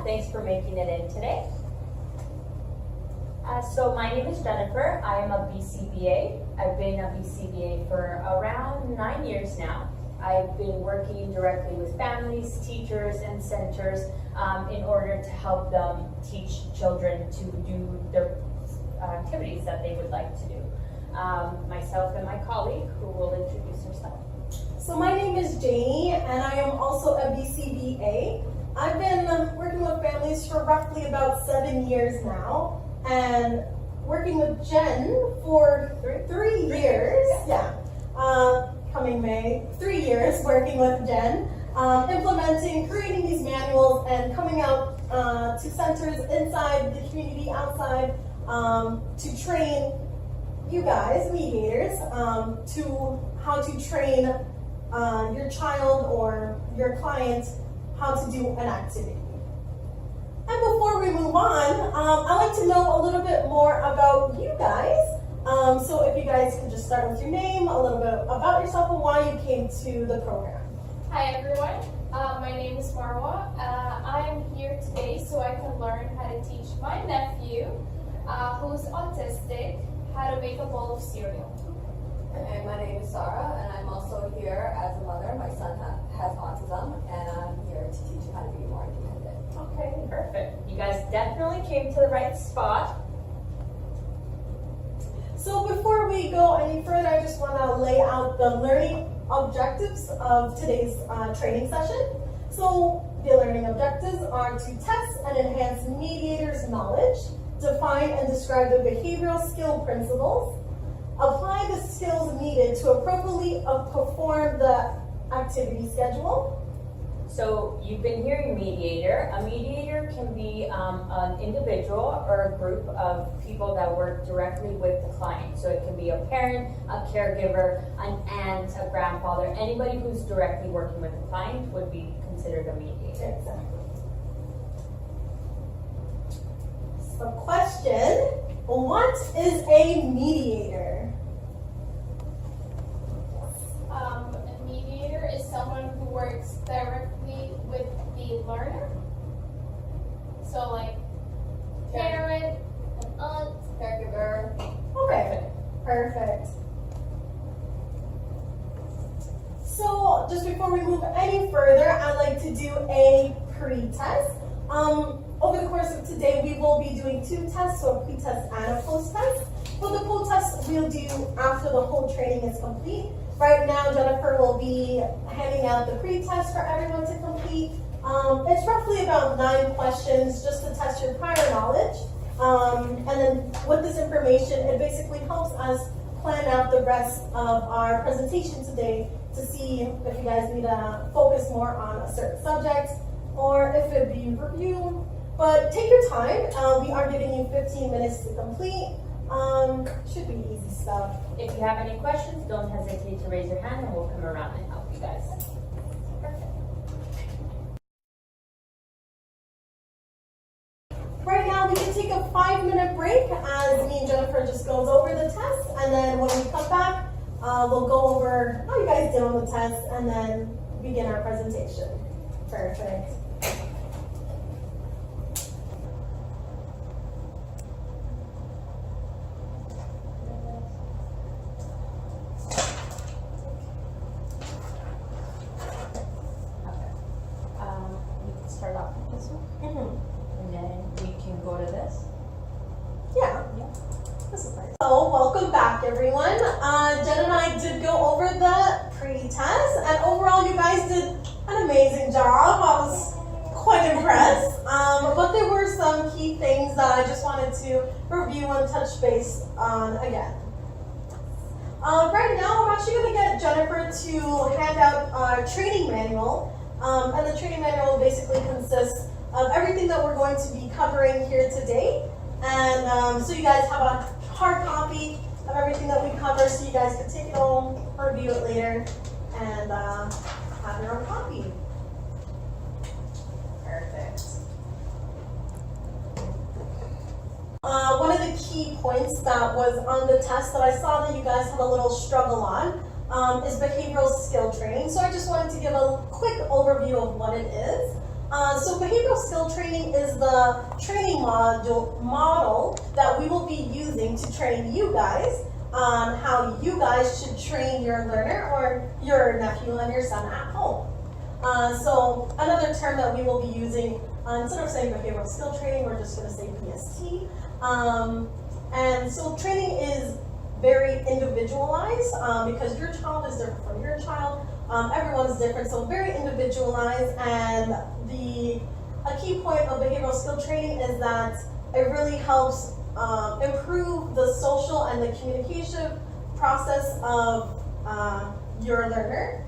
thanks for making it in today. So my name is Jennifer. I am a BCBA. I've been a BCBA for around 9 years now. I've been working directly with families, teachers, and centers in order to help them teach children to do their activities that they would like to do. Myself and my colleague, who will introduce herself. So my name is Janie, and I am also a BCBA. I've been working with families for roughly about 7 years now, and working with Jen for three years. Yeah. Coming May, 3 years working with Jen, implementing, creating these manuals, and coming out to centers inside the community, outside, to train you guys, mediators, to how to train your child or your client how to do an activity. And before we move on, I'd like to know a little bit more about you guys. So if you guys could just start with your name, a little bit about yourself, and why you came to the program. Hi everyone, my name is Marwa. I am here today so I can learn how to teach my nephew, who's autistic, how to make a bowl of cereal. And my name is Sarah, and I'm also here as a mother. My son has autism, and I'm here to teach him how to be more independent. Okay, perfect. You guys definitely came to the right spot. So before we go any further, I just want to lay out the learning objectives of today's training session. So the learning objectives are to test and enhance mediators' knowledge, define and describe the behavioral skill principles, apply the skills needed to appropriately perform the activity schedule. So you've been hearing mediator. A mediator can be an individual or a group of people that work directly with the client. So it can be a parent, a caregiver, an aunt, a grandfather. Anybody who's directly working with the client would be considered a mediator. Exactly. So question, what is a mediator? A mediator is someone who works directly with the learner. So like parent, an aunt, caregiver. Okay, perfect. So just before we move any further, I'd like to do a pre-test. Over the course of today, we will be doing 2 tests, so a pre-test and a post-test. But the post-test we'll do after the whole training is complete. Right now, Jennifer will be handing out the pre-test for everyone to complete. It's roughly about 9 questions just to test your prior knowledge. And then with this information, it basically helps us plan out the rest of our presentation today to see if you guys need to focus more on a certain subject or if it be review. But take your time. We are giving you 15 minutes to complete. Should be easy stuff. If you have any questions, don't hesitate to raise your hand and we'll come around and help you guys. Perfect. Right now, we can take a 5-minute break as me and Jennifer just goes over the test, and then when we come back, we'll go over how you guys did on the test, and then begin our presentation. Perfect. We can start off with this one, and then we can go to this. Yeah. Yeah. This is nice. So, welcome back, everyone. Jen and I did go over the pre-test, and overall, you guys did an amazing job. I was quite impressed. But there were some key things that I just wanted to review and touch base on again. Right now, I'm actually going to get Jennifer to hand out our training manual. And the training manual basically consists of everything that we're going to be covering here today. And so you guys have a hard copy of everything that we cover so you guys can take it home, review it later, and have your own copy. Perfect. One of the key points that was on the test that I saw that you guys had a little struggle on is behavioral skill training. So I just wanted to give a quick overview of what it is. So behavioral skill training is the training model that we will be using to train you guys on how you guys should train your learner or your nephew and your son at home. So another term that we will be using, instead of saying behavioral skill training, we're just going to say BST. And so training is very individualized because your child is different from your child. Everyone's different, so very individualized. And a key point of behavioral skill training is that it really helps improve the social and the communication process of your learner.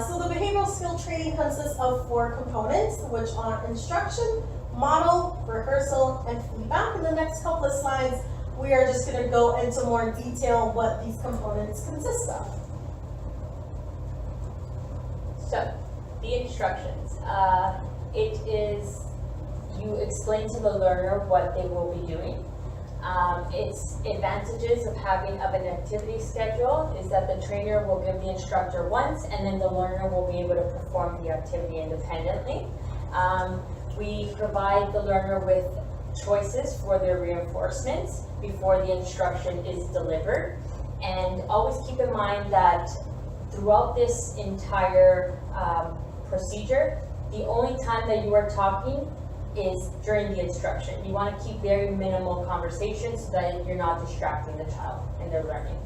So the behavioral skill training consists of 4 components, which are instruction, model, rehearsal, and feedback. In the next couple of slides, we are just going to go into more detail what these components consist of. So, the instructions. It is, you explain to the learner what they will be doing. Its advantages of having an activity schedule is that the trainer will give the instructor once, and then the learner will be able to perform the activity independently. We provide the learner with choices for their reinforcements before the instruction is delivered. And always keep in mind that throughout this entire procedure, the only time that you are talking is during the instruction. You want to keep very minimal conversations so that you're not distracting the child in their learning.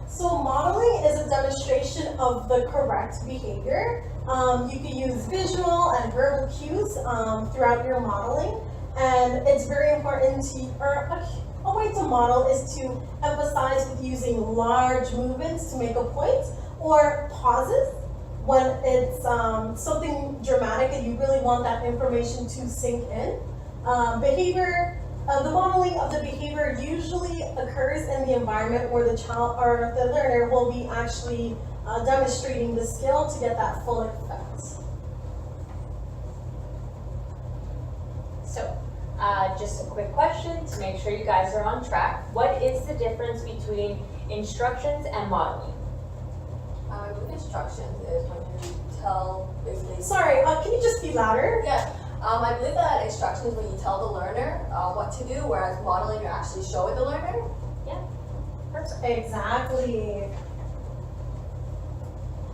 So modeling is a demonstration of the correct behavior. You can use visual and verbal cues throughout your modeling, and it's very important a way to model is to emphasize with using large movements to make a point, or pauses when it's something dramatic and you really want that information to sink in. The modeling of the behavior usually occurs in the environment where the child or the learner will be actually demonstrating the skill to get that full effect. So, just a quick question to make sure you guys are on track. What is the difference between instructions and modeling? With instructions is when you tell basically. Sorry, can you just be louder? Yeah. I believe that instructions when you tell the learner what to do, whereas modeling you're actually showing the learner. Yeah, perfect. Exactly.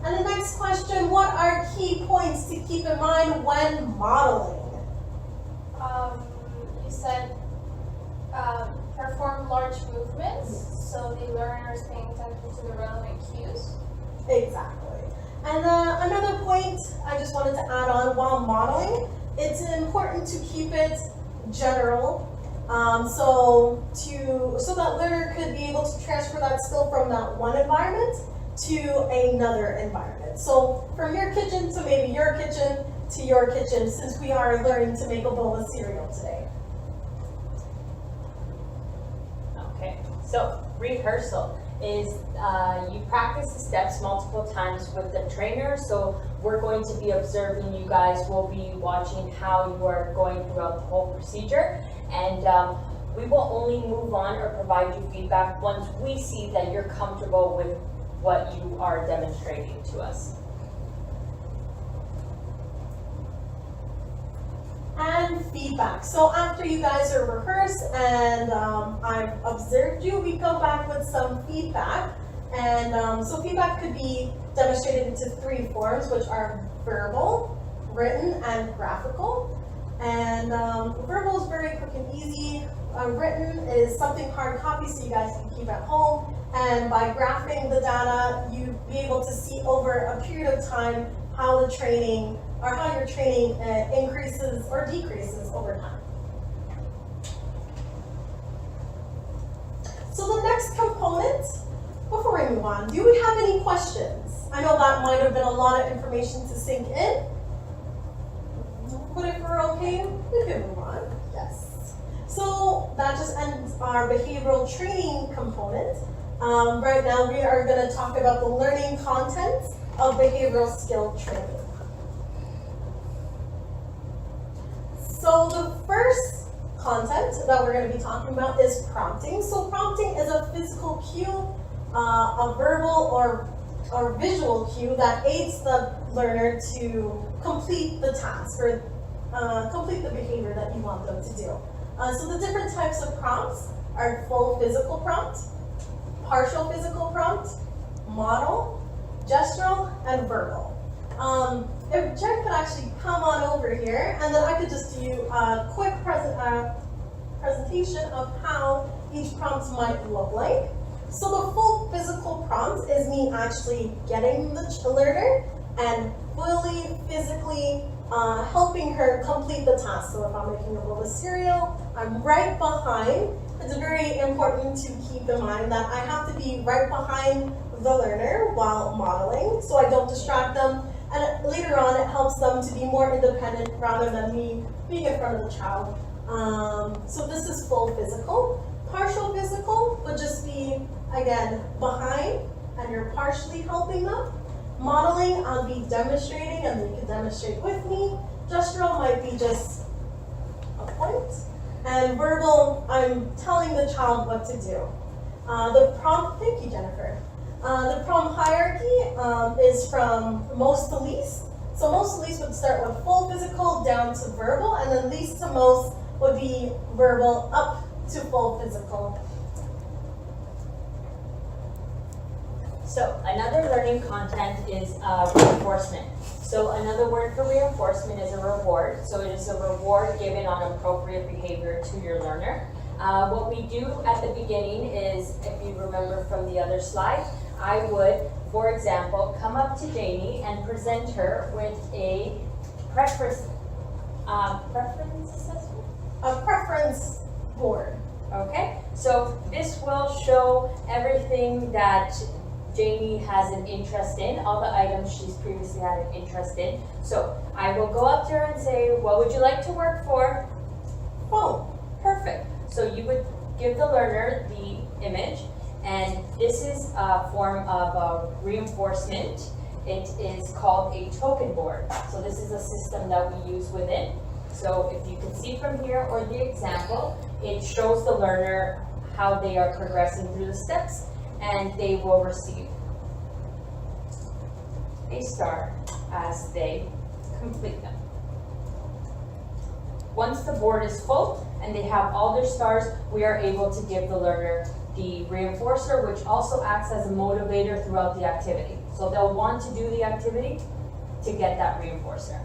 And the next question, what are key points to keep in mind when modeling? You said perform large movements, so the learner is paying attention to the relevant cues. Exactly. And another point I just wanted to add on while modeling, it's important to keep it general, so that learner could be able to transfer that skill from that one environment to another environment. So from your kitchen to maybe your kitchen to your kitchen, since we are learning to make a bowl of cereal today. Okay, so rehearsal is you practice the steps multiple times with the trainer. So we're going to be observing you guys. We'll be watching how you are going throughout the whole procedure, and we will only move on or provide you feedback once we see that you're comfortable with what you are demonstrating to us. And feedback. So after you guys are rehearsed and I've observed you, we come back with some feedback. And so feedback could be demonstrated into 3 forms, which are verbal, written, and graphical. And verbal is very quick and easy. Written is something hard copy so you guys can keep at home. And by graphing the data, you'd be able to see over a period of time how the training or how your training increases or decreases over time. So the next component, before we move on, do we have any questions? I know that might have been a lot of information to sink in, but if we're okay, we can move on. Yes. So that just ends our behavioral training component. Right now we are going to talk about the learning content of behavioral skill training. So the first content that we're going to be talking about is prompting. So prompting is a physical cue, a verbal or or visual cue that aids the learner to complete the task or complete the behavior that you want them to do. So the different types of prompts are full physical prompt, partial physical prompt, model, gestural, and verbal. If Jen could actually come on over here, and then I could just do a quick presentation of how each prompt might look like. So the full physical prompt is me actually getting the learner and fully physically helping her complete the task. So if I'm making a bowl of cereal, I'm right behind. It's very important to keep in mind that I have to be right behind the learner while modeling so I don't distract them. And later on, it helps them to be more independent rather than me being in front of the child. So this is full physical. Partial physical would just be, again, behind, and you're partially helping them. Modeling, I'll be demonstrating, and you can demonstrate with me. Gestural might be just a point. And verbal, I'm telling the child what to do. The prompt, thank you, Jennifer. The prompt hierarchy is from most to least. So most to least would start with full physical down to verbal, and then least to most would be verbal up to full physical. So another learning content is reinforcement. So another word for reinforcement is a reward. So it is a reward given on appropriate behavior to your learner. What we do at the beginning is, if you remember from the other slide, I would, for example, come up to Jamie and present her with a preference assessment? A preference board. Okay, so this will show everything that Jamie has an interest in, all the items she's previously had an interest in. So I will go up to her and say, what would you like to work for? Phone. Perfect. So you would give the learner the image, and this is a form of reinforcement. It is called a token board. So this is a system that we use within. So if you can see from here or the example, it shows the learner how they are progressing through the steps, and they will receive a star as they complete them. Once the board is full and they have all their stars, we are able to give the learner the reinforcer, which also acts as a motivator throughout the activity. So they'll want to do the activity to get that reinforcer.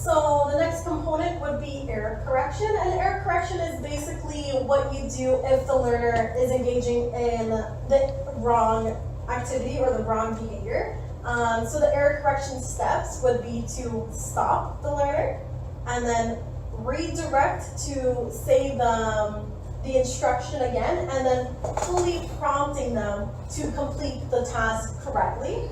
So the next component would be error correction, and error correction is basically what you do if the learner is engaging in the wrong activity or the wrong behavior. So the error correction steps would be to stop the learner and then redirect to say the instruction again, and then fully prompting them to complete the task correctly.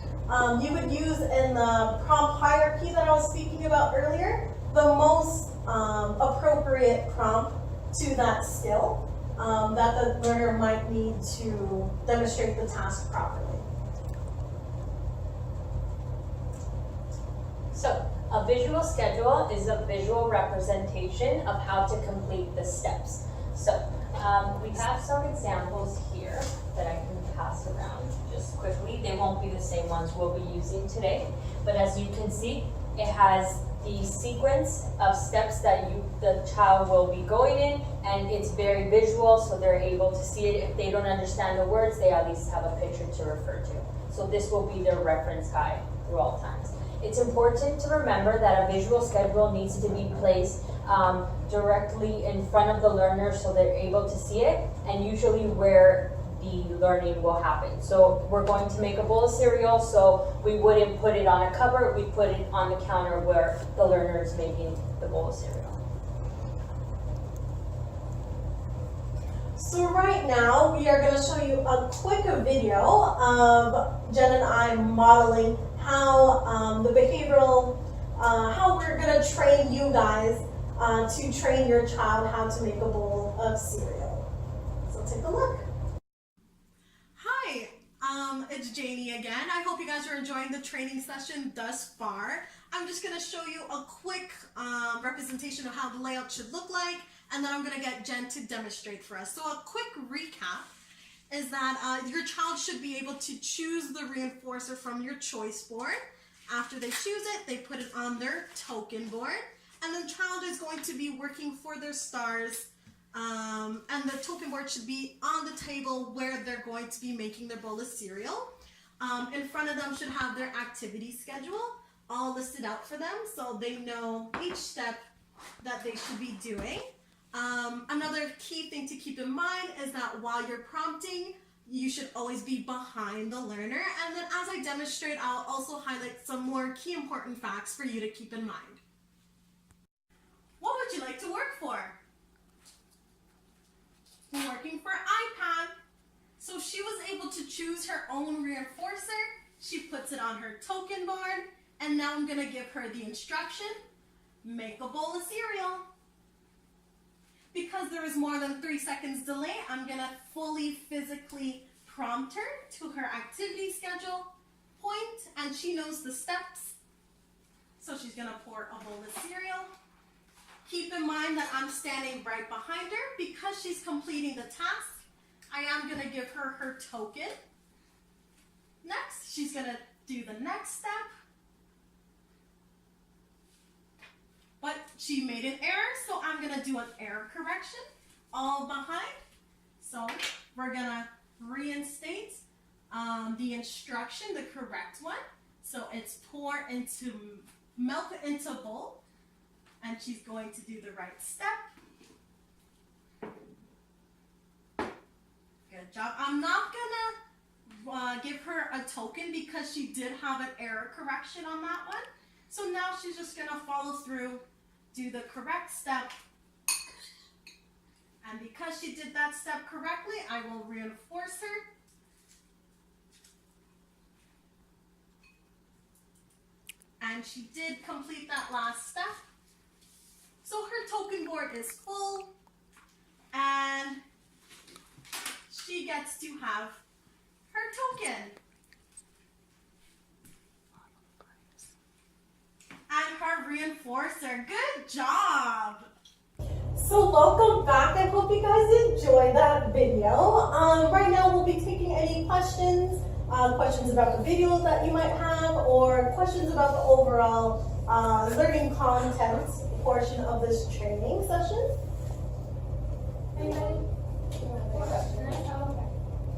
You would use in the prompt hierarchy that I was speaking about earlier, the most appropriate prompt to that skill that the learner might need to demonstrate the task properly. So a visual schedule is a visual representation of how to complete the steps. So we have some examples here that I can pass around just quickly. They won't be the same ones we'll be using today, but as you can see, it has the sequence of steps that the child will be going in, and it's very visual, so they're able to see it. If they don't understand the words, they at least have a picture to refer to. So this will be their reference guide through all times. It's important to remember that a visual schedule needs to be placed directly in front of the learner so they're able to see it, and usually where the learning will happen. So we're going to make a bowl of cereal, so we wouldn't put it on a cupboard, we put it on the counter where the learner is making the bowl of cereal. So right now, we are going to show you a quick video of Jen and I modeling how the behavioral, how we're going to train you guys to train your child how to make a bowl of cereal. So take a look. Hi, it's Janie again. I hope you guys are enjoying the training session thus far. I'm just going to show you a quick representation of how the layout should look like, and then I'm gonna get Jen to demonstrate for us. So a quick recap is that your child should be able to choose the reinforcer from your choice board. After they choose it, they put it on their token board, and the child is going to be working for their stars, and the token board should be on the table where they're going to be making their bowl of cereal. In front of them should have their activity schedule all listed out for them so they know each step that they should be doing. Another key thing to keep in mind is that while you're prompting, you should always be behind the learner. And then as I demonstrate, I'll also highlight some more key important facts for you to keep in mind. What would you like to work for? Working for iPad. So she was able to choose her own reinforcer. She puts it on her token board. And now I'm gonna give her the instruction, make a bowl of cereal. Because there is more than 3 seconds delay, I'm gonna fully physically prompt her to her activity schedule, point, and she knows the steps. So she's gonna pour a bowl of cereal. Keep in mind that I'm standing right behind her. Because she's completing the task, I am gonna give her her token. Next, she's gonna do the next step. But she made an error, so I'm gonna do an error correction all behind. So we're gonna reinstate the instruction, the correct one. So it's pour into milk into bowl, and she's going to do the right step. Good job. I'm not gonna give her a token because she did have an error correction on that one. So now she's just gonna follow through, do the correct step, and because she did that step correctly, I will reinforce her. And she did complete that last step. So her token board is full, and she gets to have her token. And her reinforcer. Good job! So welcome back. I hope you guys enjoyed that video. Right now we'll be taking any questions, questions about the videos that you might have, or questions about the overall learning content portion of this training session. Anybody?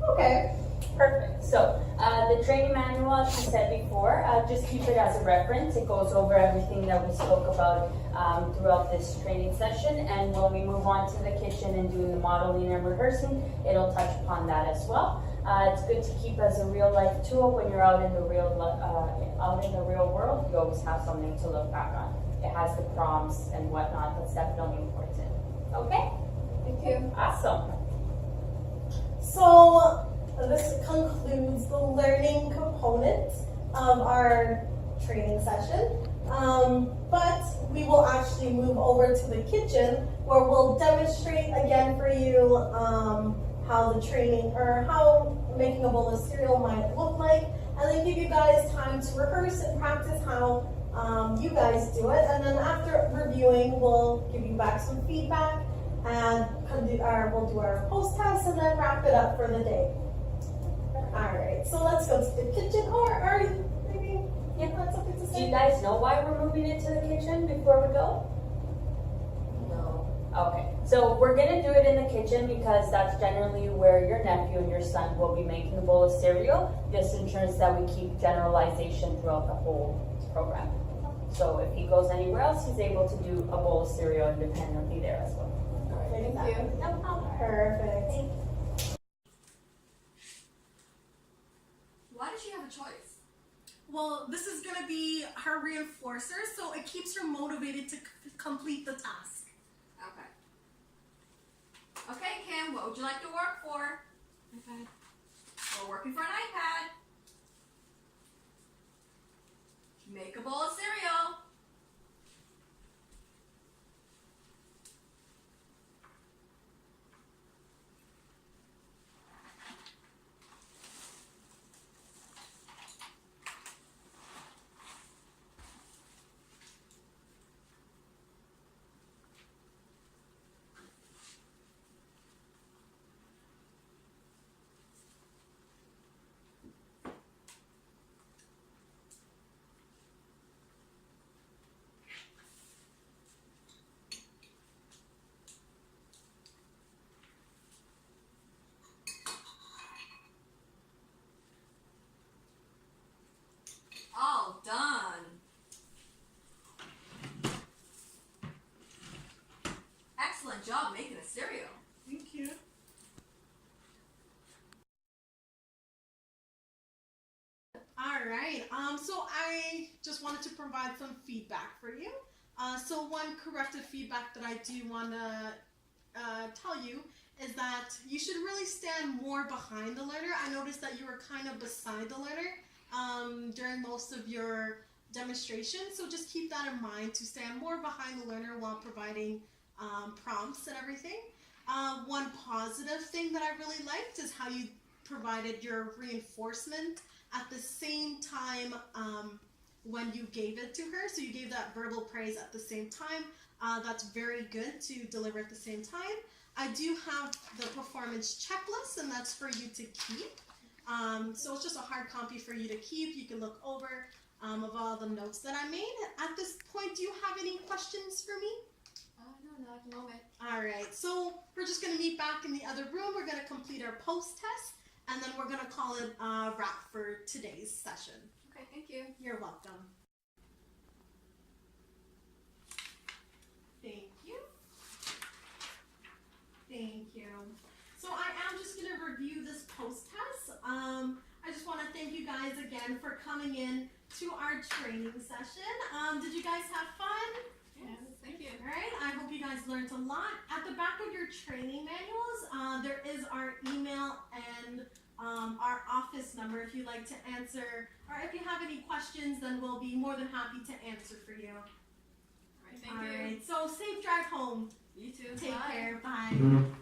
Okay. Perfect. So the training manual, as we said before, just keep it as a reference. It goes over everything that we spoke about throughout this training session. And when we move on to the kitchen and doing the modeling and rehearsing, it'll touch upon that as well. It's good to keep as a real life tool when you're out in the real world. You always have something to look back on. It has the prompts and whatnot. That's definitely important. Okay. Thank you. Awesome. So this concludes the learning component of our training session. But we will actually move over to the kitchen where we'll demonstrate again for you how the training or how making a bowl of cereal might look like, and then give you guys time to rehearse and practice how you guys do it. And then after reviewing, we'll give you back some feedback and we'll do our post test and then wrap it up for the day. Alright, so let's go to the kitchen, or maybe you have something to Do say? you guys know why we're moving it to the kitchen before we go? No. Okay, so we're gonna do it in the kitchen because that's generally where your nephew and your son will be making the bowl of cereal. This ensures that we keep generalization throughout the whole program. So if he goes anywhere else, he's able to do a bowl of cereal independently there as well. Thank you. No problem. Perfect. Why does she have a choice? Well, this is going to be her reinforcer, so it keeps her motivated to complete the task. Okay. Okay, Kim, what would you like to work for? iPad. We're working for an iPad. Make a bowl of cereal. Excellent job making a cereal. Thank you. All right. So I just wanted to provide some feedback for you. So one corrected feedback that I do want to tell you is that you should really stand more behind the learner. I noticed that you were kind of beside the learner during most of your demonstration. So just keep that in mind to stand more behind the learner while providing prompts and everything. One positive thing that I really liked is how you provided your reinforcement at the same time when you gave it to her. So you gave that verbal praise at the same time. That's very good to deliver at the same time. I do have the performance checklist, and that's for you to keep. So it's just a hard copy for you to keep. You can look over of all the notes that I made. At this point, do you have any questions for me? No, not at the moment. All right, so we're just going to meet back in the other room. We're going to complete our post-test, and then we're going to call it a wrap for today's session. Okay, thank you. You're welcome. Thank you. Thank you. So I am just going to review this post-test. I just want to thank you guys again for coming in to our training session. Did you guys have fun? Yes, thank you. All right, I hope you guys learned a lot. At the back of your training manuals, there is our email and our office number if you'd like to answer, or if you have any questions, then we'll be more than happy to answer for you. All right, thank All you. right, so safe drive home. You too. Take Bye. care. Bye.